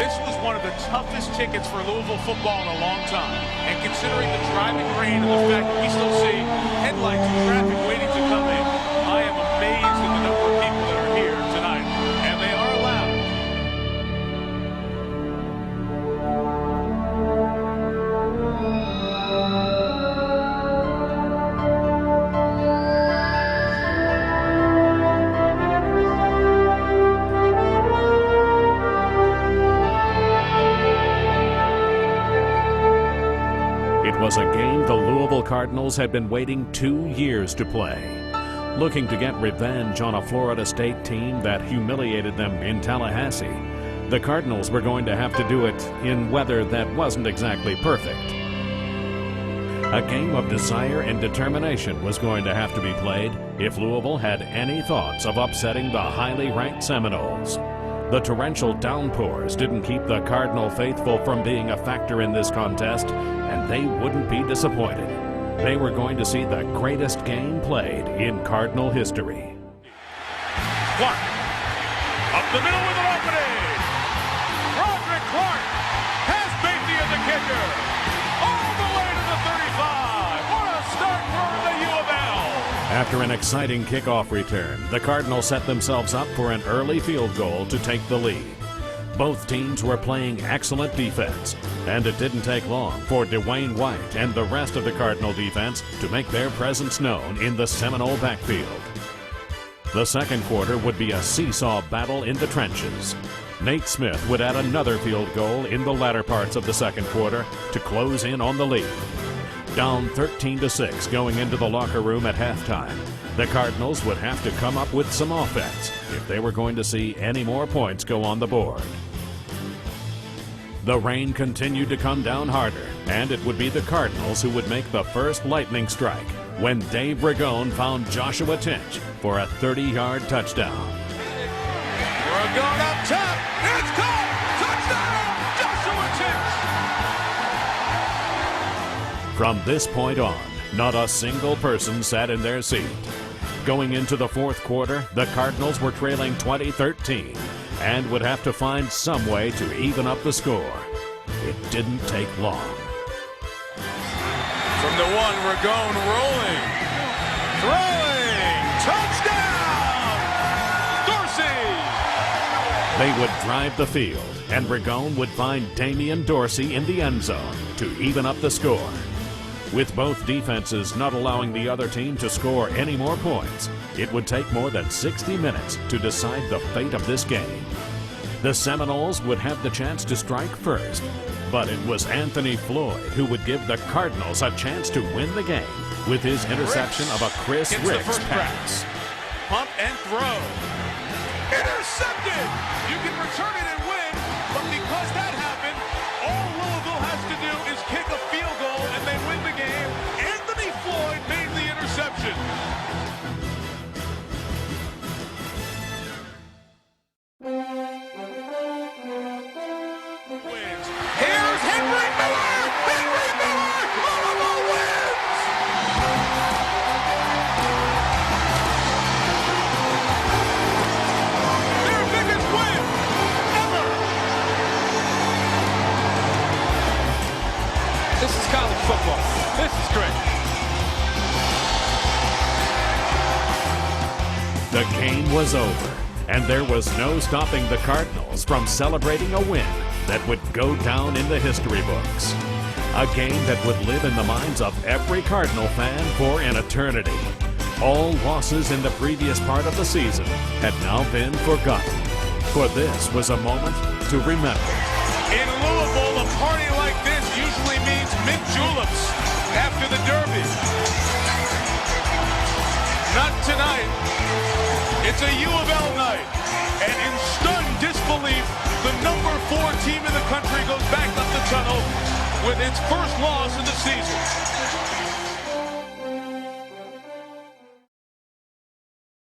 This was one of the toughest tickets for Louisville football in a long time. And considering the driving rain and the fact that we still see headlights and traffic waiting to come in, I am amazed at the number of people that are here tonight. And they are loud. It was a game the Louisville Cardinals had been waiting 2 years to play. Looking to get revenge on a Florida State team that humiliated them in Tallahassee, the Cardinals were going to have to do it in weather that wasn't exactly perfect. A game of desire and determination was going to have to be played if Louisville had any thoughts of upsetting the highly ranked Seminoles. The torrential downpours didn't keep the Cardinal faithful from being a factor in this contest, and they wouldn't be disappointed. They were going to see the greatest game played in Cardinal history. Clark, up the middle with an opening. Roderick Clark has Batey as the kicker. All the way to the 35. What a start for the U of L. After an exciting kickoff return, the Cardinals set themselves up for an early field goal to take the lead. Both teams were playing excellent defense, and it didn't take long for Dwayne White and the rest of the Cardinal defense to make their presence known in the Seminole backfield. The second quarter would be a seesaw battle in the trenches. Nate Smith would add another field goal in the latter parts of the second quarter to close in on the lead. Down 13-6 going into the locker room at halftime, the Cardinals would have to come up with some offense if they were going to see any more points go on the board. The rain continued to come down harder, and it would be the Cardinals who would make the first lightning strike when Dave Ragone found Joshua Tinch for a 30-yard touchdown. Ragone up top. It's caught. Touchdown, Joshua Tinch. From this point on, not a single person sat in their seat. Going into the fourth quarter, the Cardinals were trailing 20-13 and would have to find some way to even up the score. It didn't take long. From the one, Ragone rolling, throwing, touchdown, Dorsey! They would drive the field, and Ragone would find Damian Dorsey in the end zone to even up the score. With both defenses not allowing the other team to score any more points, it would take more than 60 minutes to decide the fate of this game. The Seminoles would have the chance to strike first, but it was Anthony Floyd who would give the Cardinals a chance to win the game with his interception of a Chris Ricks pass. Pump and throw. Intercepted! You can return it and win, but because that happened, all Louisville has to do is kick a field goal and they win the game. Anthony Floyd made the interception. Wins. Here's Henry Miller! Henry Miller! Louisville wins! Their biggest win ever! This is college football. This is great. The game was over, and there was no stopping the Cardinals from celebrating a win that would go down in the history books. A game that would live in the minds of every Cardinal fan for an eternity. All losses in the previous part of the season had now been forgotten, for this was a moment to remember. In Louisville, a party like this usually means mint juleps after the Derby. Not tonight. It's a U of L night. And in stunned disbelief, the number 4 team in the country goes back up the tunnel with its first loss of the season.